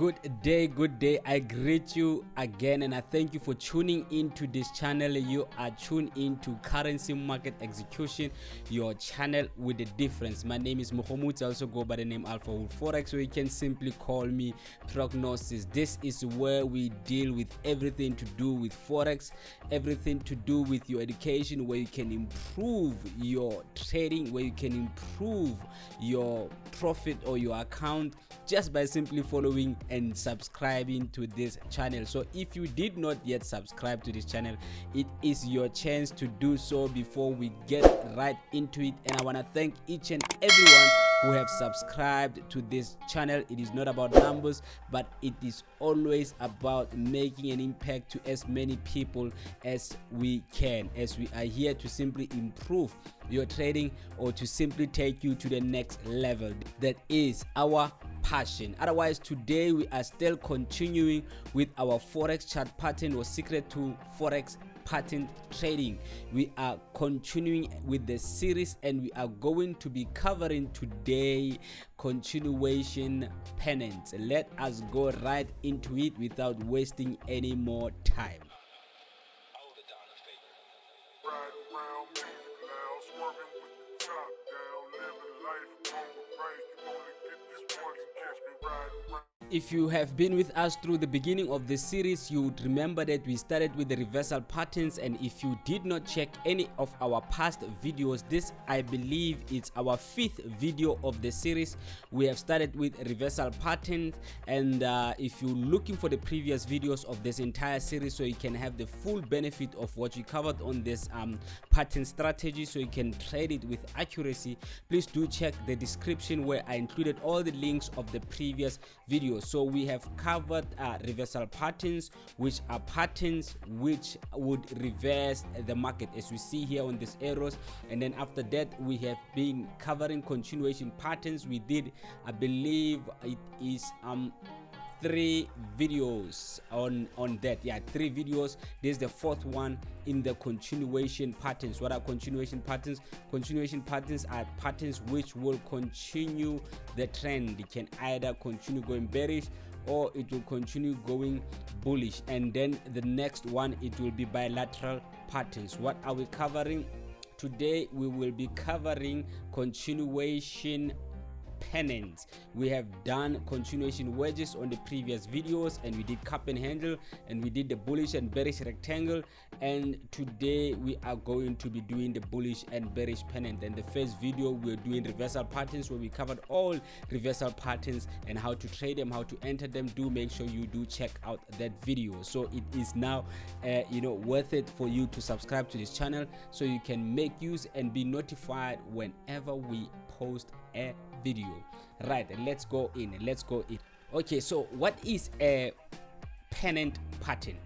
Good day. I greet you again and I thank you for tuning into this channel. You are tuned into Currency Market Execution, your channel with the difference. My name is Mohamud. I also go by the name Alpha Wolf Forex, or you can simply call me Proqnosiz. This is where we deal with everything to do with Forex, everything to do with your education, where you can improve your trading, where you can improve your profit or your account just by simply following and subscribing to this channel. So if you did not yet subscribe to this channel, it is your chance to do so before we get right into it. And I want to thank each and everyone who have subscribed to this channel. It is not about numbers, but it is always about making an impact to as many people as we can, as we are here to simply improve your trading or to simply take you to the next level. That is our passion. Otherwise, today we are still continuing with our Forex Chart Pattern or Secret to Forex Pattern Trading. We are continuing with the series and we are going to be covering today continuation pennants. Let us go right into it without wasting any more time. If you have been with us through the beginning of the series, you would remember that we started with the reversal patterns, and if you did not check any of our past videos, this I believe is our 5th video of the series. We have started with reversal patterns, and if you're looking for the previous videos of this entire series so you can have the full benefit of what we covered on this pattern strategy, so you can trade it with accuracy, please do check the description where I included all the links of the previous videos. So we have covered reversal patterns, which are patterns which would reverse the market, as we see here on these arrows. And then after that, we have been covering continuation patterns. We did, I believe it is 3 videos on that. 3 videos. This is the 4th one in the continuation patterns. What are continuation patterns? Continuation patterns are patterns which will continue the trend. It can either continue going bearish or it will continue going bullish. And then the next one, it will be bilateral patterns. What are we covering today? We will be covering continuation pennants. We have done continuation wedges on the previous videos, and we did cup and handle, and we did the bullish and bearish rectangle, and today we are going to be doing the bullish and bearish pennant. And the first video we're doing reversal patterns, where we covered all reversal patterns and how to trade them, how to enter them. Do make sure you do check out that video. So it is now worth it for you to subscribe to this channel so you can make use and be notified whenever we post a video. Right, let's go in. Okay, so what is a pennant pattern?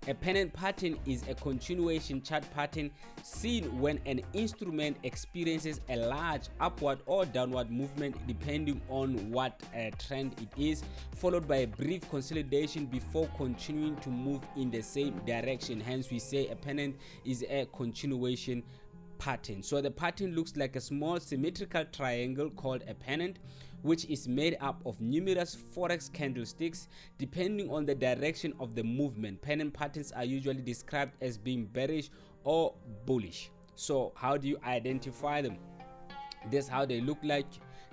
A pennant pattern is a continuation chart pattern seen when an instrument experiences a large upward or downward movement depending on what trend it is, followed by a brief consolidation before continuing to move in the same direction. Hence we say a pennant is a continuation pattern. So the pattern looks like a small symmetrical triangle called a pennant, which is made up of numerous forex candlesticks depending on the direction of the movement. Pennant patterns are usually described as being bearish or bullish. So how do you identify them? This is how they look like.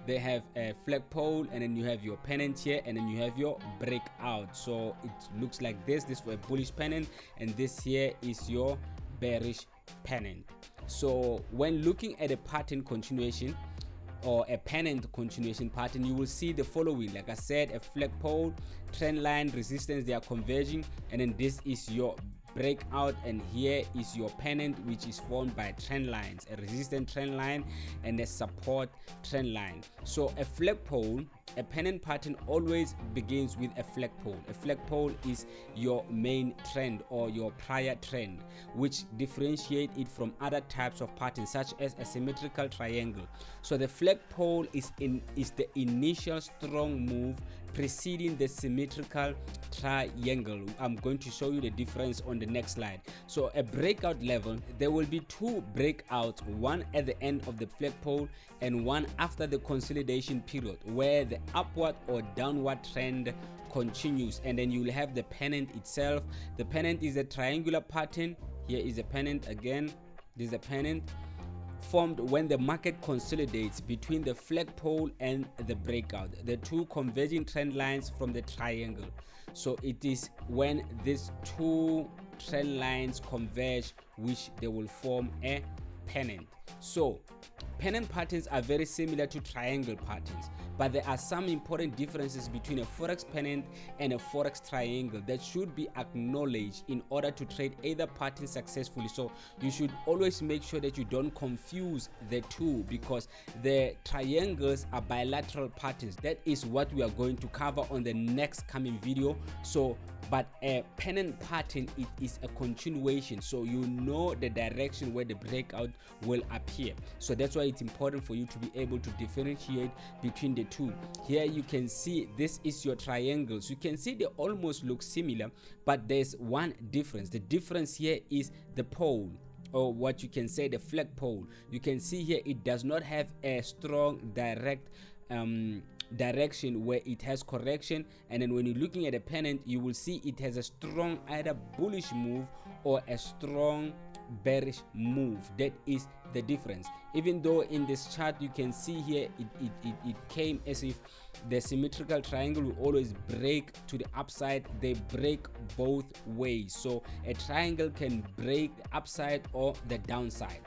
They have a flagpole, and then you have your pennant here, and then you have your breakout. So it looks like this for a bullish pennant, and this here is your bearish pennant. So when looking at a pattern continuation or a pennant continuation pattern, you will see the following. Like I said, a flagpole, trend line, resistance, they are converging, and then this is your breakout, and here is your pennant, which is formed by trend lines, a resistance trend line and a support trend line. So a flagpole, a pennant pattern always begins with a flagpole. A flagpole is your main trend or your prior trend, which differentiate it from other types of patterns such as a symmetrical triangle. So the flagpole is the initial strong move preceding the symmetrical triangle. I'm going to show you the difference on the next slide. So a breakout level, there will be 2 breakouts, one at the end of the flagpole and one after the consolidation period, where the the upward or downward trend continues. And then you will have the pennant itself. The pennant is a triangular pattern. Here is a pennant again. This is a pennant formed when the market consolidates between the flagpole and the breakout, the two converging trend lines from the triangle. So it is when these two trend lines converge which they will form a pennant. So pennant patterns are very similar to triangle patterns, but there are some important differences between a forex pennant and a forex triangle that should be acknowledged in order to trade either pattern successfully. So you should always make sure that you don't confuse the two, because the triangles are bilateral patterns. That is what we are going to cover on the next coming video. So but a pennant pattern, it is a continuation, so you know the direction where the breakout will appear. So that's why it's important for you to be able to differentiate between the two. Here you can see this is your triangles. You can see they almost look similar, but there's one difference. The difference here is the pole, or what you can say the flagpole. You can see here it does not have a strong direct direction where it has correction, and then when you're looking at a pennant, you will see it has a strong either bullish move or a strong bearish move. That is the difference. Even though in this chart you can see here it came as if the symmetrical triangle will always break to the upside. They break both ways, so a triangle can break the upside or the downside.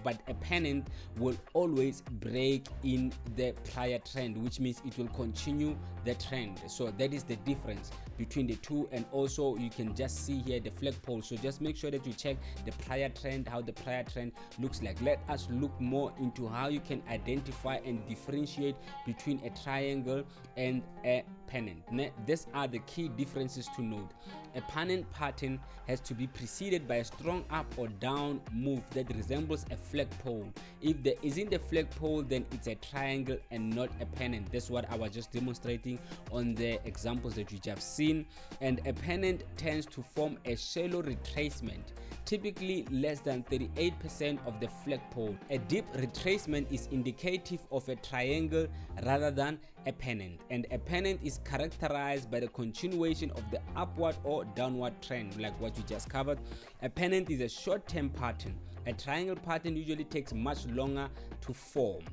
But a pennant will always break in the prior trend, which means it will continue the trend. So that is the difference between the two. And also you can just see here the flagpole, so just make sure that you check the prior trend, how the prior trend looks like. Let us look more into how you can identify and differentiate between a triangle and a pennant. These are the key differences to note. A pennant pattern has to be preceded by a strong up or down move that resembles a flagpole. If there isn't a flagpole, then it's a triangle and not a pennant. That's what I was just demonstrating on the examples that you have seen. And a pennant tends to form a shallow retracement, typically less than 38% of the flagpole. A deep retracement is indicative of a triangle rather than a pennant, and a pennant is characterized by the continuation of the upward or downward trend, like what we just covered. A pennant is a short-term pattern. A triangle pattern usually takes much longer to form.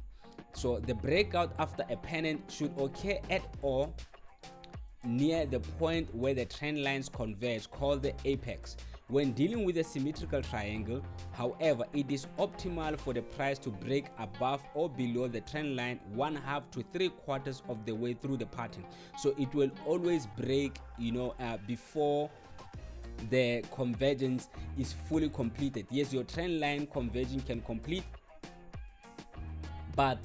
So the breakout after a pennant should occur at or near the point where the trend lines converge, called the apex. When dealing with a symmetrical triangle, however, it is optimal for the price to break above or below the trend line 1/2 to 3/4 of the way through the pattern. So it will always break, before the convergence is fully completed. Yes, your trend line converging can complete, but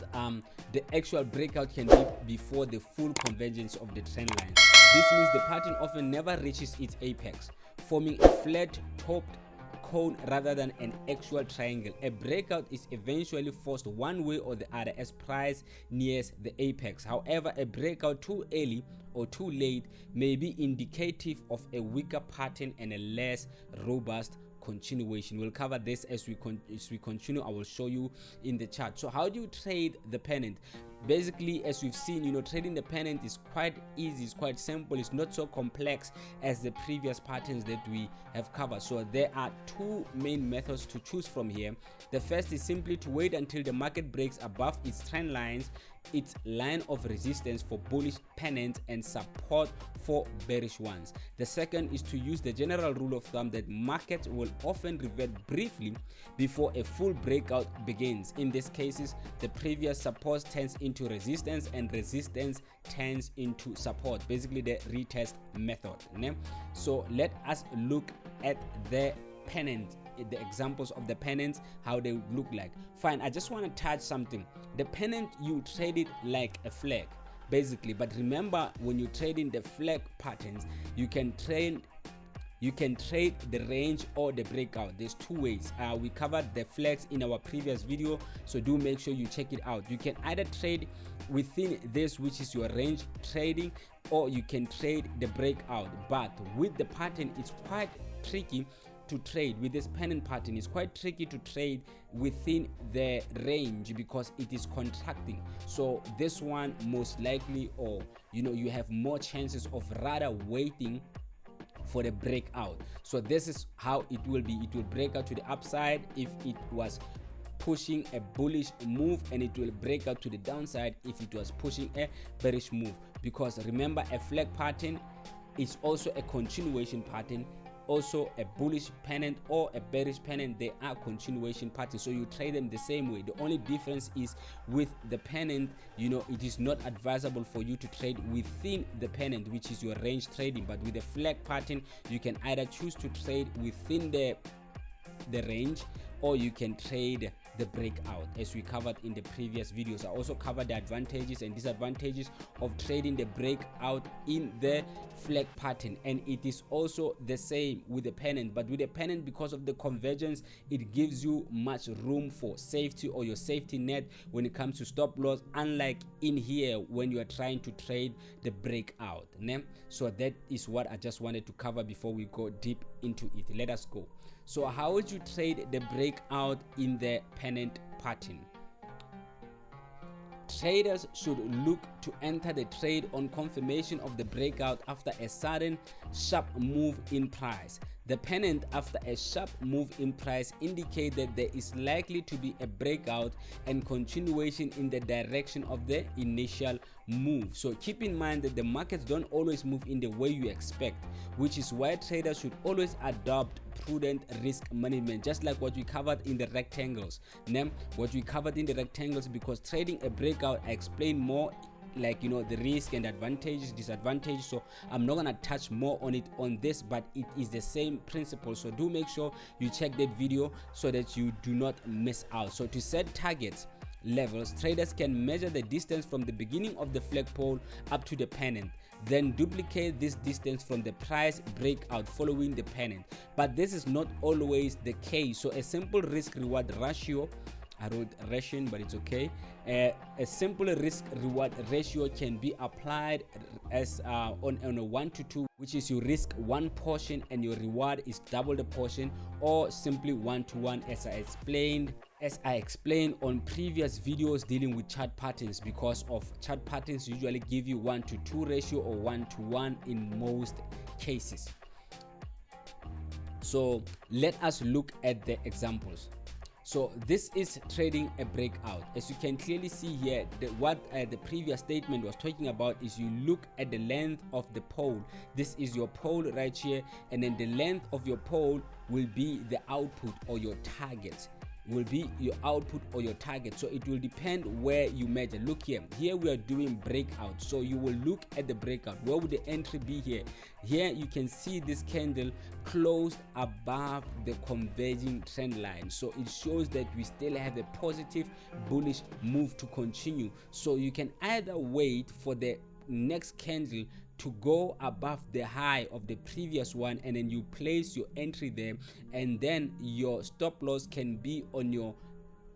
the actual breakout can be before the full convergence of the trend lines. This means the pattern often never reaches its apex, forming a flat topped cone rather than an actual triangle. A breakout is eventually forced one way or the other as price nears the apex. However, a breakout too early or too late may be indicative of a weaker pattern and a less robust continuation. We'll cover this as we continue. I will show you in the chart. So how do you trade the pennant? Basically, as we've seen, trading the pennant is quite easy, it's quite simple, it's not so complex as the previous patterns that we have covered. So there are two main methods to choose from here. The first is simply to wait until the market breaks above its trend lines, its line of resistance for bullish pennants and support for bearish ones. The second is to use the general rule of thumb that markets will often revert briefly before a full breakout begins. In these cases, the previous support turns into resistance and resistance turns into support, basically the retest method. So let us look at the pennant, the examples of the pennants, how they look like. Fine, I just want to touch something. The pennant, you trade it like a flag basically, but remember, when you trade in the flag patterns, you can trade the range or the breakout. There's two ways. We covered the flags in our previous video, so do make sure you check it out. You can either trade within this, which is your range trading, or you can trade the breakout. But with the pattern, it's quite tricky to trade with this pennant pattern. It's quite tricky to trade within the range because it is contracting. So this one most likely, or you have more chances of rather waiting for the breakout. So this is how it will be. It will break out to the upside if it was pushing a bullish move, and it will break out to the downside if it was pushing a bearish move. Because remember, a flag pattern is also a continuation pattern. Also a bullish pennant or a bearish pennant, they are continuation patterns, so you trade them the same way. The only difference is with the pennant, it is not advisable for you to trade within the pennant, which is your range trading. But with the flag pattern, you can either choose to trade within the range, or you can trade the breakout, as we covered in the previous videos. I also covered the advantages and disadvantages of trading the breakout in the flag pattern, and it is also the same with the pennant. But with the pennant, because of the convergence, it gives you much room for safety, or your safety net when it comes to stop loss, unlike in here when you are trying to trade the breakout. So that is what I just wanted to cover before we go deep into it. Let us go. So how would you trade the breakout in the pennant pattern? Traders should look to enter the trade on confirmation of the breakout after a sudden sharp move in price. The pennant after a sharp move in price indicate that there is likely to be a breakout and continuation in the direction of the initial move. So keep in mind that the markets don't always move in the way you expect, which is why traders should always adopt prudent risk management, just like what we covered in the rectangles. Because trading a breakout, I explain more like the risk and advantages, disadvantages, so I'm not gonna touch more on it on this, but it is the same principle. So do make sure you check that video so that you do not miss out. So to set targets levels, traders can measure the distance from the beginning of the flagpole up to the pennant, then duplicate this distance from the price breakout following the pennant. But this is not always the case. So a simple risk reward ratio, I wrote ration, but it's okay. A simple risk reward ratio can be applied as on a 1-to-2, which is you risk one portion and your reward is double the portion, or simply 1-to-1, as I explained on previous videos dealing with chart patterns. Because of chart patterns usually give you 1-to-2 ratio or 1-to-1 in most cases. So let us look at the examples. So this is trading a breakout. As you can clearly see here, what the previous statement was talking about is you look at the length of the pole. This is your pole right here, and then the length of your pole will be the output or your target. So it will depend where you measure. Look here we are doing breakout, so you will look at the breakout. Where would the entry be here? Here you can see this candle closed above the converging trend line, so it shows that we still have a positive bullish move to continue. So you can either wait for the next candle to go above the high of the previous one, and then you place your entry there, and then your stop loss can be on your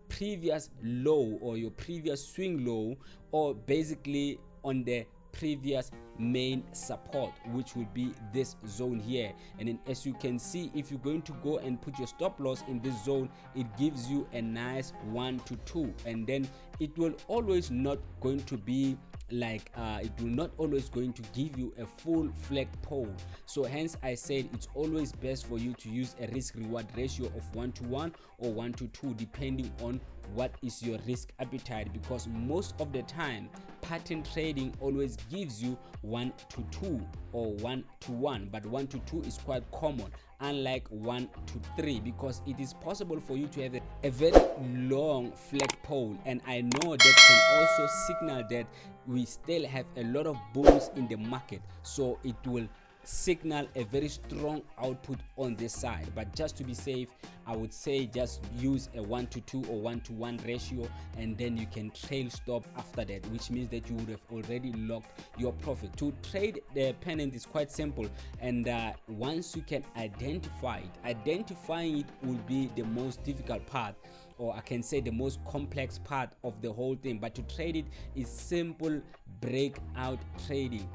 previous low or your previous swing low, or basically on the previous main support, which will be this zone here. And then as you can see, if you're going to go and put your stop loss in this zone, it gives you a nice 1-to-2, and then it will always not going to be like it will not always going to give you a full flag pole. So hence I said it's always best for you to use a risk reward ratio of 1-to-1 or 1-to-2, depending on what is your risk appetite, because most of the time pattern trading always gives you 1-to-2 or 1-to-1, but 1-to-2 is quite common, unlike 1-to-3, because it is possible for you to have a very long flag pole, and I know that can also signal that we still have a lot of bulls in the market, so it will signal a very strong output on this side. But just to be safe, I would say just use a 1-to-2 or 1-to-1 ratio, and then you can trail stop after that, which means that you would have already locked your profit. To trade the pennant is quite simple, and once you can identify it, identifying it will be the most difficult part, or I can say the most complex part of the whole thing. But to trade it is simple breakout trading.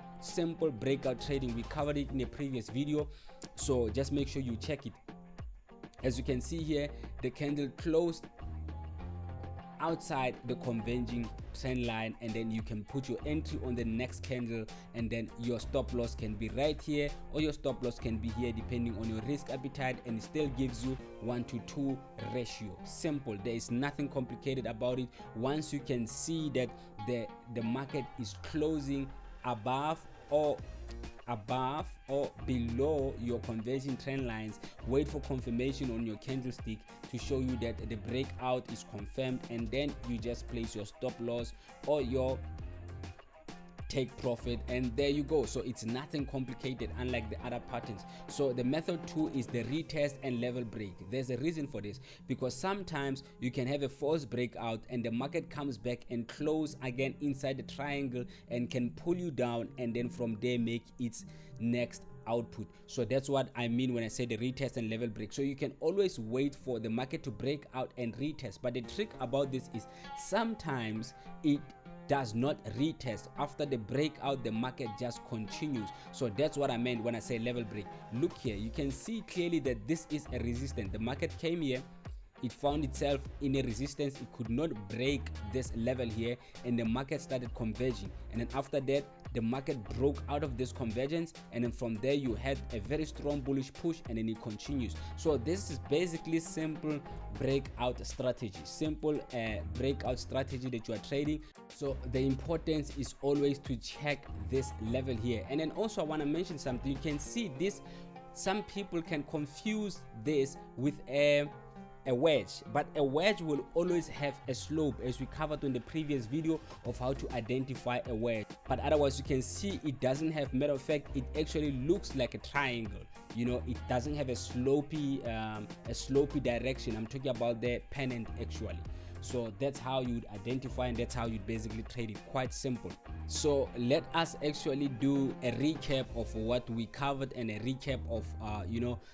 We covered it in a previous video, so just make sure you check it. As you can see here, the candle closed outside the converging trend line, and then you can put your entry on the next candle, and then your stop loss can be right here, or your stop loss can be here depending on your risk appetite, and it still gives you 1-to-2 ratio. Simple. There is nothing complicated about it. Once you can see that the market is closing above or below your converging trend lines, wait for confirmation on your candlestick to show you that the breakout is confirmed, and then you just place your stop loss or your take profit, and there you go. So it's nothing complicated, unlike the other patterns. So the method 2 is the retest and level break. There's a reason for this, because sometimes you can have a false breakout and the market comes back and close again inside the triangle and can pull you down, and then from there make its next output. So that's what I mean when I say the retest and level break. So you can always wait for the market to break out and retest, but the trick about this is sometimes it does not retest. After the breakout, the market just continues. So that's what I meant when I say level break. Look here, you can see clearly that this is a resistance. The market came here, it found itself in a resistance, it could not break this level here, and the market started converging, and then after that the market broke out of this convergence, and then from there you had a very strong bullish push, and then it continues. So this is basically simple breakout strategy, breakout strategy that you are trading. So the importance is always to check this level here. And then also I want to mention something. You can see this, some people can confuse this with a wedge, but a wedge will always have a slope, as we covered in the previous video of how to identify a wedge. But otherwise you can see it doesn't have, matter of fact, it actually looks like a triangle. You know, it doesn't have a slopey direction. I'm talking about the pennant actually. So that's how you'd identify, and that's how you basically trade it. Quite simple. So let us actually do a recap of what we covered, and a recap of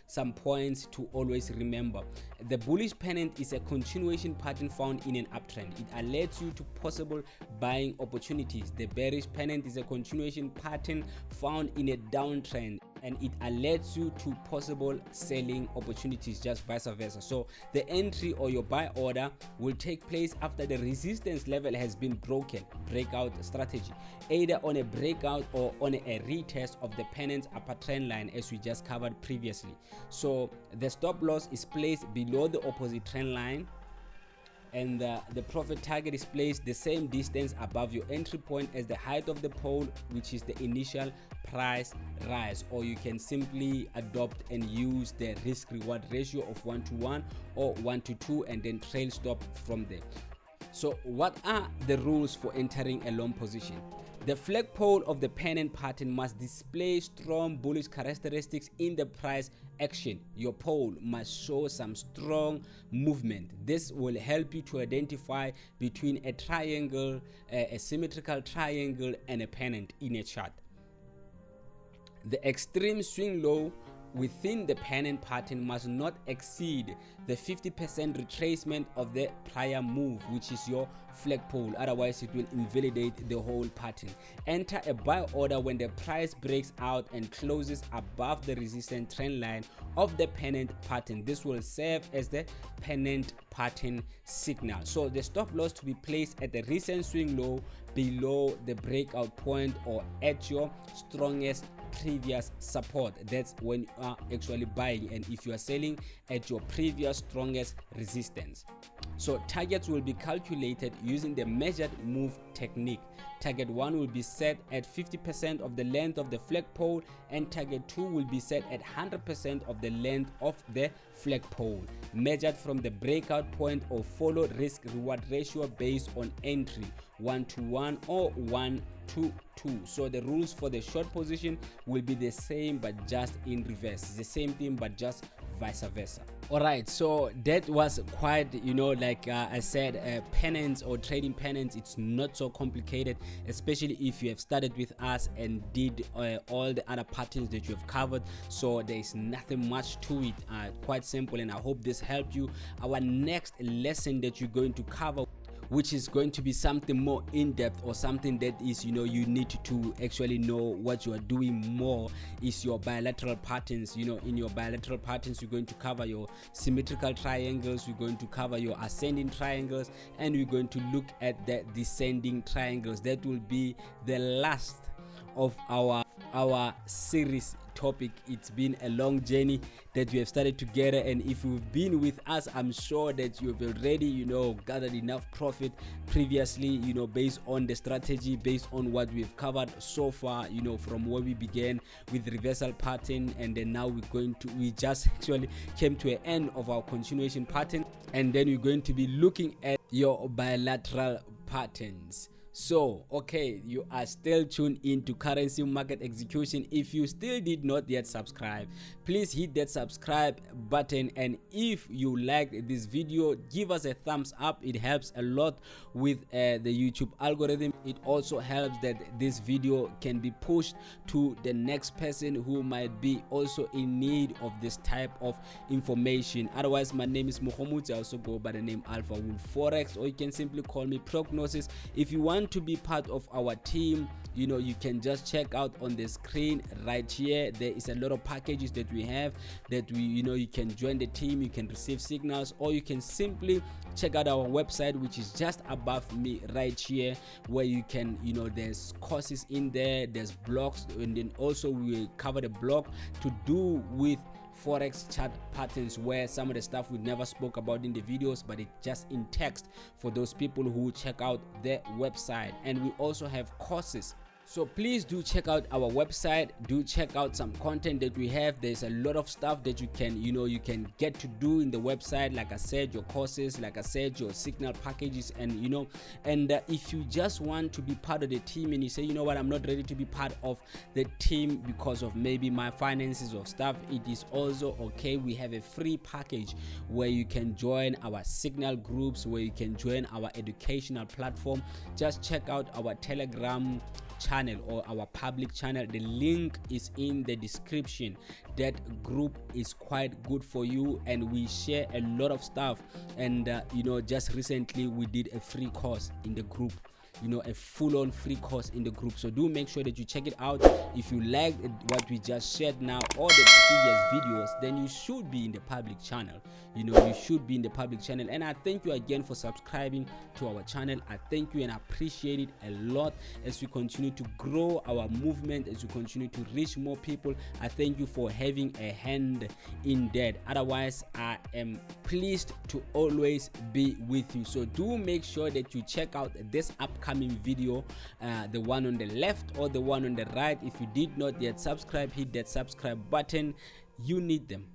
some points to always remember. The bullish pennant is a continuation pattern found in an uptrend. It alerts you to possible buying opportunities. The bearish pennant is a continuation pattern found in a downtrend, and it alerts you to possible selling opportunities, just vice versa. So the entry or your buy order will take place after the resistance level has been broken. Breakout strategy, either on a breakout or on a retest of the pennant's upper trend line, as we just covered previously. So the stop loss is placed below the opposite trend line, and the profit target is placed the same distance above your entry point as the height of the pole, which is the initial price rise. Or you can simply adopt and use the risk reward ratio of 1-to-1 or 1-to-2, and then trail stop from there. So what are the rules for entering a long position? The flag pole of the pennant pattern must display strong bullish characteristics in the price action. Your pole must show some strong movement. This will help you to identify between a triangle, a symmetrical triangle, and a pennant in a chart. The extreme swing low within the pennant pattern must not exceed the 50% retracement of the prior move, which is your flagpole. Otherwise it will invalidate the whole pattern. Enter a buy order when the price breaks out and closes above the resistance trend line of the pennant pattern. This will serve as the pennant pattern signal. So the stop loss to be placed at the recent swing low, below the breakout point, or at your strongest previous support. That's when you are actually buying, and if you are selling at your previous strongest resistance. So targets will be calculated using the measured move technique. Target 1 will be set at 50% of the length of the flagpole, and target 2 will be set at 100% of the length of the flagpole, measured from the breakout point, or follow risk reward ratio based on entry 1-to-1 or 1-to-2. So the rules for the short position will be the same, but just in reverse. It's the same thing, but just vice versa. All right, so that was quite, like I said, pennants or trading pennants, it's not so complicated, especially if you have started with us and did all the other patterns that you have covered. So there is nothing much to it, quite simple, and I hope this helped you. Our next lesson that you're going to cover which is going to be something more in-depth, or something that is, you need to actually know what you are doing more, is your bilateral patterns. In your bilateral patterns, you're going to cover your symmetrical triangles, we're going to cover your ascending triangles, and we're going to look at the descending triangles. That will be the last of our series topic. It's been a long journey that we have started together, and if you've been with us, I'm sure that you've already gathered enough profit previously, based on the strategy, based on what we've covered so far, from where we began with reversal pattern, and then now we just actually came to an end of our continuation pattern, and then we're going to be looking at your bilateral patterns. So, okay, you are still tuned into Currency Market Execution. If you still did not yet subscribe, please hit that subscribe button, and if you liked this video, give us a thumbs up. It helps a lot with the YouTube algorithm. It also helps that this video can be pushed to the next person who might be also in need of this type of information. Otherwise, my name is Mohamud. I also go by the name Alpha Wolf Forex, or you can simply call me Proqnosiz. If you want to be part of our team, you can just check out on the screen right here. There is a lot of packages that we have that you can join the team, you can receive signals, or you can simply check out our website, which is just above me right here, where you can there's courses in there, there's blogs, and then also we cover the blog to do with Forex chart patterns, where some of the stuff we never spoke about in the videos, but it's just in text for those people who check out their website. And we also have courses. So please do check out our website, do check out some content that we have. There's a lot of stuff that you can you can get to do in the website. Like I said, your courses, like I said, your signal packages, and if you just want to be part of the team and you say, what, I'm not ready to be part of the team because of maybe my finances or stuff, it is also okay. We have a free package where you can join our signal groups, where you can join our educational platform. Just check out our Telegram channel or our public channel. The link is in the description. That group is quite good for you, and we share a lot of stuff. And just recently we did a free course in the group, a full-on free course in the group. So do make sure that you check it out. If you like what we just shared now or the previous videos, then you should be in the public channel. You should be in the public channel. And I thank you again for subscribing to our channel. I thank you and I appreciate it a lot as we continue to grow our movement, as we continue to reach more people. I thank you for having a hand in that. Otherwise, I am pleased to always be with you. So do make sure that you check out this upcoming video, the one on the left or the one on the right. If you did not yet subscribe, hit that subscribe button. You need them.